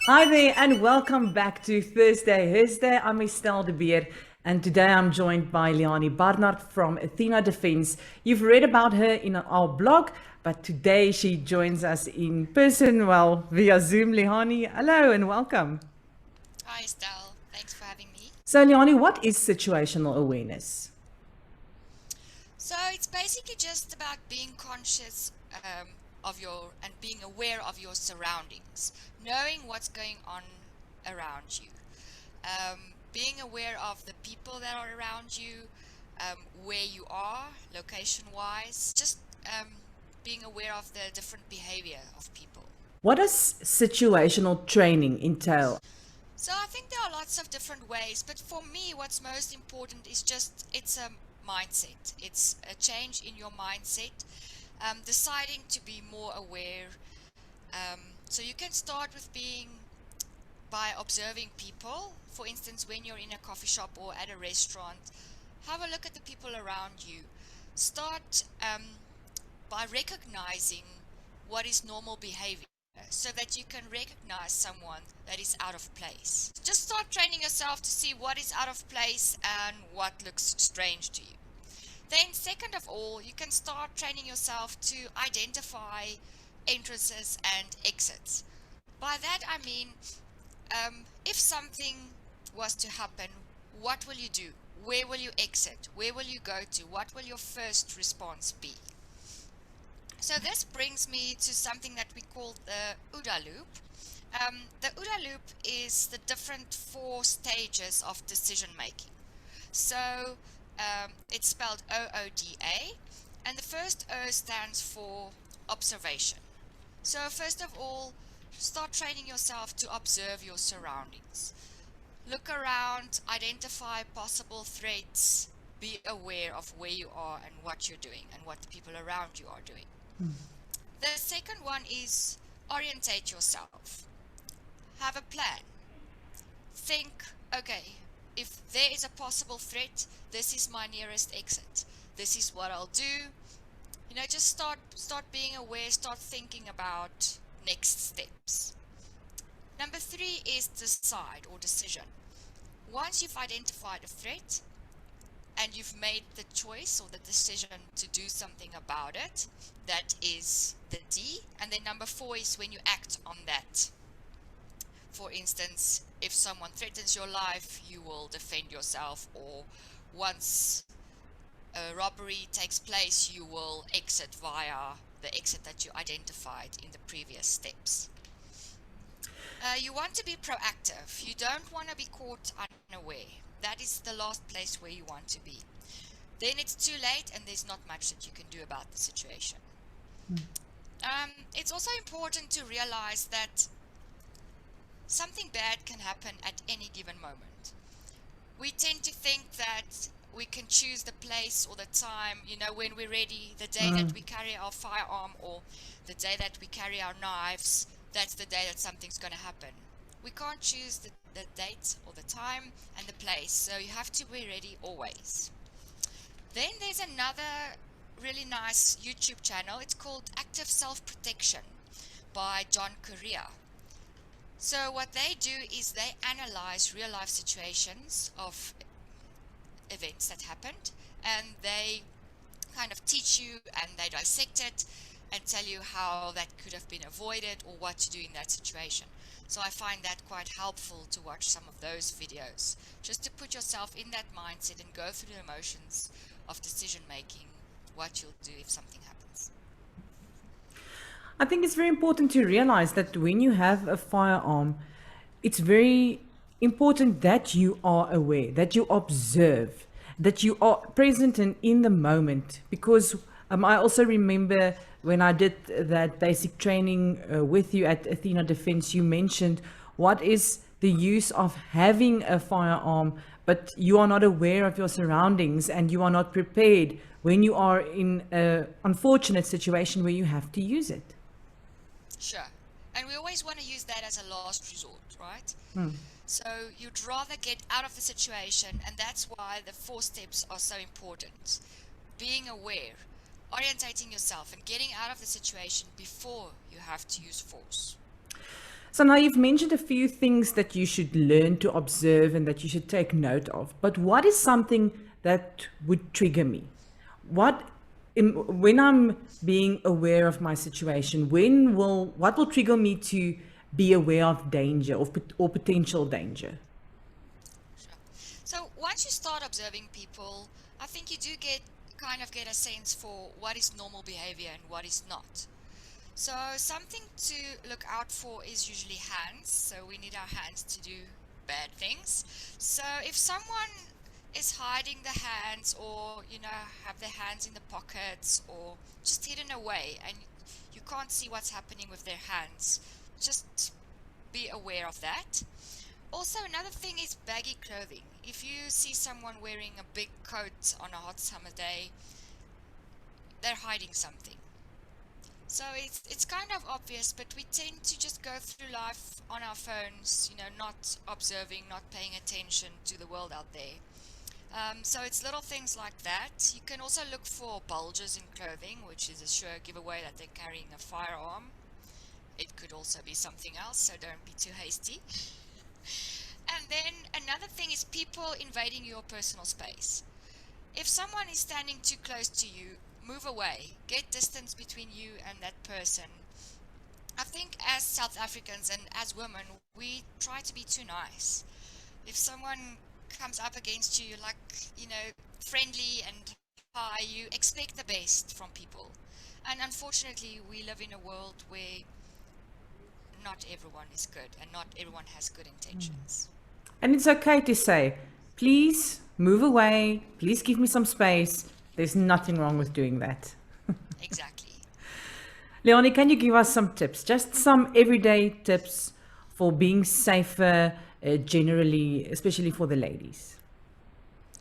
Hi there, and welcome back to Thursday Thursday. I'm Estelle de Beer, and today I'm joined by Leanie Barnard from Athena Defence. You've read about her in our blog, but today she joins us in person, well, via Zoom. Leanie, hello and welcome. Hi, Estelle. Thanks for having me. So, Leanie, what is situational awareness? So it's basically just about being conscious of your and being aware of your surroundings, knowing what's going on around you, being aware of the people that are around you, where you are, location-wise, just being aware of the different behavior of people. What does situational training entail? So I think there are lots of different ways, but for me, what's most important is just it's a mindset. It's a change in your mindset, deciding to be more aware. So you can start with being by observing people. For instance, when you're in a coffee shop or at a restaurant, have a look at the people around you. Start by recognizing what is normal behavior so that you can recognize someone that is out of place. Just start training yourself to see what is out of place and what looks strange to you. Then, second of all, you can start training yourself to identify entrances and exits. By that I mean, if something was to happen, what will you do? Where will you exit? Where will you go to? What will your first response be? So this brings me to something that we call the OODA loop. The OODA loop is the different 4 stages of decision making. So it's spelled OODA, and the first O stands for observation. So first of all, start training yourself to observe your surroundings. Look around, identify possible threats, be aware of where you are and what you're doing and what the people around you are doing. The second one is orientate yourself. Have a plan. Think, okay, if there is a possible threat, this is my nearest exit. This is what I'll do. Just start being aware, start thinking about next steps. Number 3 is decide or decision. Once you've identified a threat and you've made the choice or the decision to do something about it, that is the D. And then number 4 is when you act on that. For instance, if someone threatens your life, you will defend yourself, or once a robbery takes place, you will exit via the exit that you identified in the previous steps. You want to be proactive. You don't want to be caught unaware. That is the last place where you want to be. Then it's too late and there's not much that you can do about the situation. It's also important to realize that something bad can happen at any given moment. We tend to think that we can choose the place or the time, when we're ready, the day that we carry our firearm or the day that we carry our knives, that's the day that something's going to happen. We can't choose the date or the time and the place, so you have to be ready always. Then there's another really nice YouTube channel. It's called Active Self-Protection by John Correa. So what they do is they analyze real life situations of events that happened, and they kind of teach you and they dissect it and tell you how that could have been avoided or what to do in that situation. So I find that quite helpful to watch some of those videos, just to put yourself in that mindset and go through the emotions of decision making, what you'll do if something happens. I think it's very important to realize that when you have a firearm, it's very important that you are aware, that you observe, that you are present and in the moment. Because I also remember when I did that basic training with you at Athena Defence, you mentioned what is the use of having a firearm, but you are not aware of your surroundings and you are not prepared when you are in an unfortunate situation where you have to use it. Sure. And we always want to use that as a last resort, right? So you'd rather get out of the situation, and that's why the 4 steps are so important. Being aware, orientating yourself, and getting out of the situation before you have to use force. So now you've mentioned a few things that you should learn to observe and that you should take note of. But what is something that would trigger me? What when I'm being aware of my situation, what will trigger me to be aware of danger or potential danger? Sure. So once you start observing people, I think you do get a sense for what is normal behavior and what is not. So something to look out for is usually hands. So we need our hands to do bad things. So if someone is hiding the hands, or have their hands in the pockets or just hidden away, and you can't see what's happening with their hands, just be aware of that. Also, another thing is baggy clothing. If you see someone wearing a big coat on a hot summer day, they're hiding something. So it's kind of obvious, but we tend to just go through life on our phones, not observing, not paying attention to the world out there. So it's little things like that. You can also look for bulges in clothing, which is a sure giveaway that they're carrying a firearm. It could also be something else, so don't be too hasty. And then another thing is people invading your personal space. If someone is standing too close to you, move away. Get distance between you and that person. I think as South Africans and as women, we try to be too nice. If someone comes up against you, like, friendly and hi, you expect the best from people. And unfortunately, we live in a world where not everyone is good and not everyone has good intentions. And it's okay to say, please move away, please give me some space. There's nothing wrong with doing that. Exactly. Leanie, can you give us some tips? Just some everyday tips for being safer generally, especially for the ladies.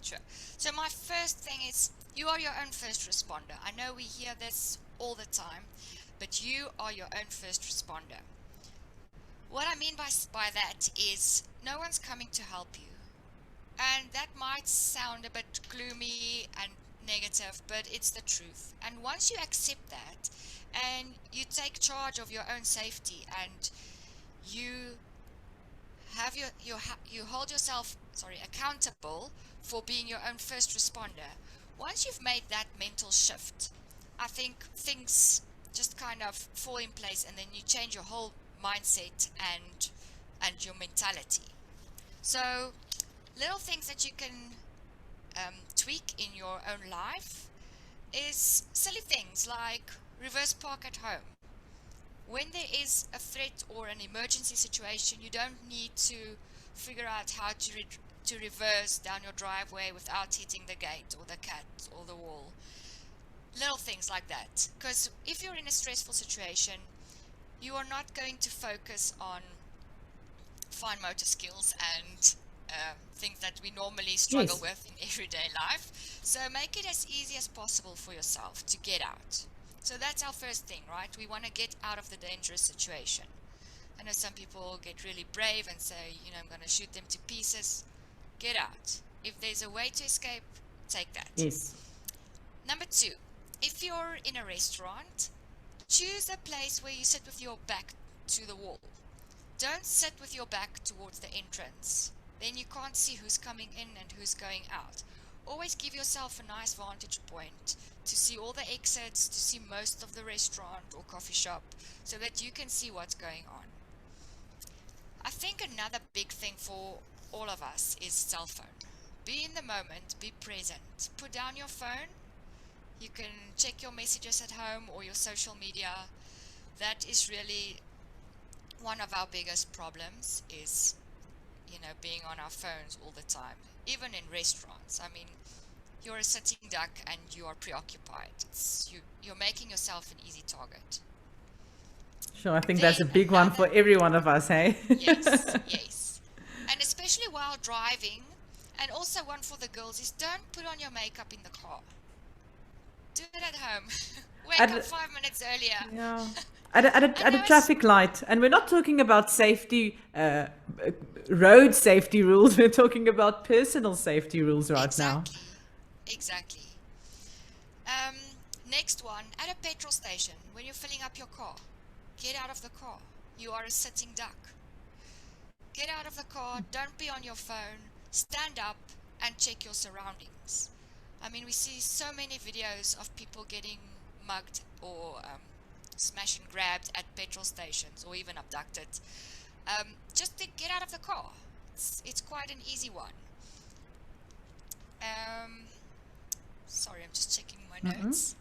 Sure. So my first thing is, you are your own first responder. I know we hear this all the time, but you are your own first responder. What I mean by that is no one's coming to help you. And that might sound a bit gloomy and negative, but it's the truth. And once you accept that and you take charge of your own safety, and you have you hold yourself accountable for being your own first responder, once you've made that mental shift, I think things just kind of fall in place, and then you change your whole mindset and your mentality. So little things that you can tweak in your own life is silly things like reverse park at home. When there is a threat or an emergency situation, you don't need to figure out how to reverse down your driveway without hitting the gate or the cat or the wall. Little things like that. Because if you're in a stressful situation, you are not going to focus on fine motor skills and things that we normally struggle with in everyday life. So make it as easy as possible for yourself to get out. So that's our first thing, right? We want to get out of the dangerous situation. I know some people get really brave and say, I'm going to shoot them to pieces. Get out. If there's a way to escape, take that. Yes. Number 2, if you're in a restaurant, choose a place where you sit with your back to the wall. Don't sit with your back towards the entrance. Then you can't see who's coming in and who's going out. Always give yourself a nice vantage point to see all the exits, to see most of the restaurant or coffee shop, so that you can see what's going on. I think another big thing for all of us is cell phone. Be in the moment, be present. Put down your phone. You can check your messages at home or your social media. That is really one of our biggest problems, is being on our phones all the time, even in restaurants. I mean, you're a sitting duck and you are preoccupied. You're making yourself an easy target. Sure, I think that's a big one for every one of us, hey? Yes. And especially while driving, and also one for the girls, is don't put on your makeup in the car. Do it at home. Wake up 5 minutes earlier. Yeah. At a traffic light. And we're not talking about safety, road safety rules. We're talking about personal safety rules right now. Exactly. Next one, at a petrol station, when you're filling up your car, get out of the car. you are a sitting duck. Get out of the car, don't be on your phone, stand up and check your surroundings. I mean, we see so many videos of people getting mugged or smashed and grabbed at petrol stations or even abducted. Just to get out of the car. It's quite an easy one. Sorry, I'm just checking my notes.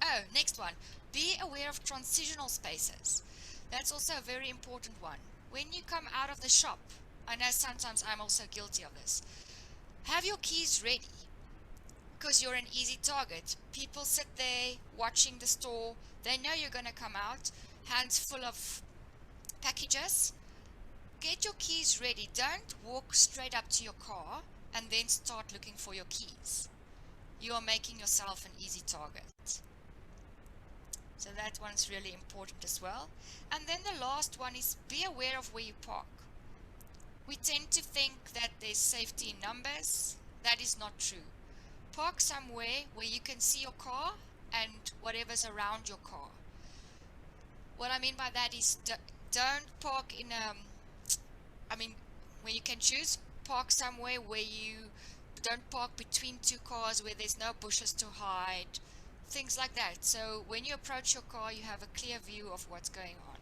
Oh, next one. Be aware of transitional spaces. That's also a very important one. When you come out of the shop, I know sometimes I'm also guilty of this. Have your keys ready, because you're an easy target. People sit there watching the store. They know you're going to come out, hands full of packages. Get your keys ready. Don't walk straight up to your car and then start looking for your keys. You are making yourself an easy target. So that one's really important as well. And then the last one is be aware of where you park. We tend to think that there's safety in numbers. That is not true. Park somewhere where you can see your car and whatever's around your car. What I mean by that is don't park in when you can choose, park somewhere where you don't park between two cars where there's no bushes to hide, things like that. So when you approach your car, you have a clear view of what's going on.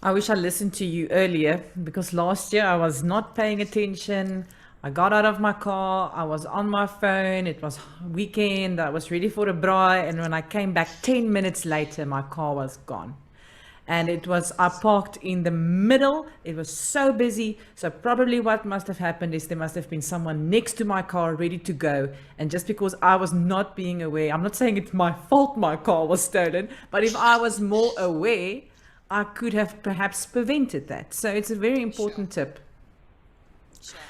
I wish I listened to you earlier, because last year I was not paying attention. I got out of my car, I was on my phone, it was weekend, I was ready for a braai, and when I came back 10 minutes later, my car was gone. And I parked in the middle, it was so busy, so probably what must have happened is there must have been someone next to my car ready to go, and just because I was not being aware, I'm not saying it's my fault my car was stolen, but if I was more aware, I could have perhaps prevented that. So it's a very important tip. Sure.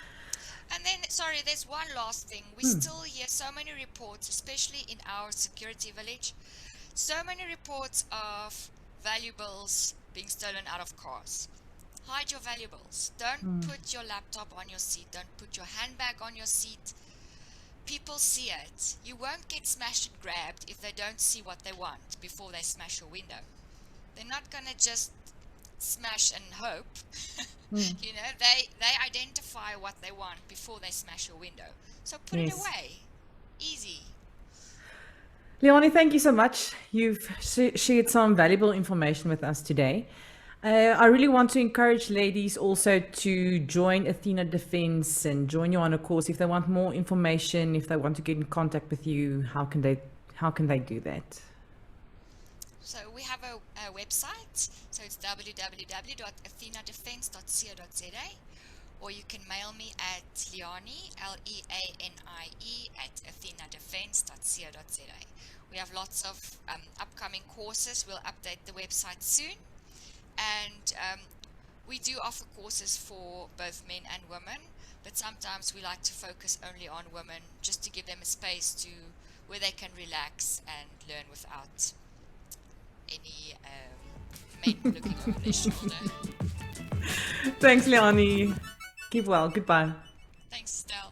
And then, sorry, there's one last thing. We still hear so many reports, especially in our security village, so many reports of valuables being stolen out of cars. Hide your valuables. Don't put your laptop on your seat. Don't put your handbag on your seat. People see it. You won't get smashed and grabbed if they don't see what they want before they smash your window. They're not going to just smash and hope. You know, they identify what they want before they smash your window. So put it away. Easy. Leanie, thank you so much. You've shared some valuable information with us today. I really want to encourage ladies also to join Athena Defence and join you on a course. If they want more information, if they want to get in contact with you, how can they do that? So we have a website, so it's www.athenadefence.co.za, or you can mail me at Leanie, Leanie, at athenadefence.co.za. We have lots of upcoming courses. We'll update the website soon. And we do offer courses for both men and women, but sometimes we like to focus only on women, just to give them a space where they can relax and learn without any men looking over their shoulder. Thanks, Leanie. Keep well. Goodbye. Thanks, Stella.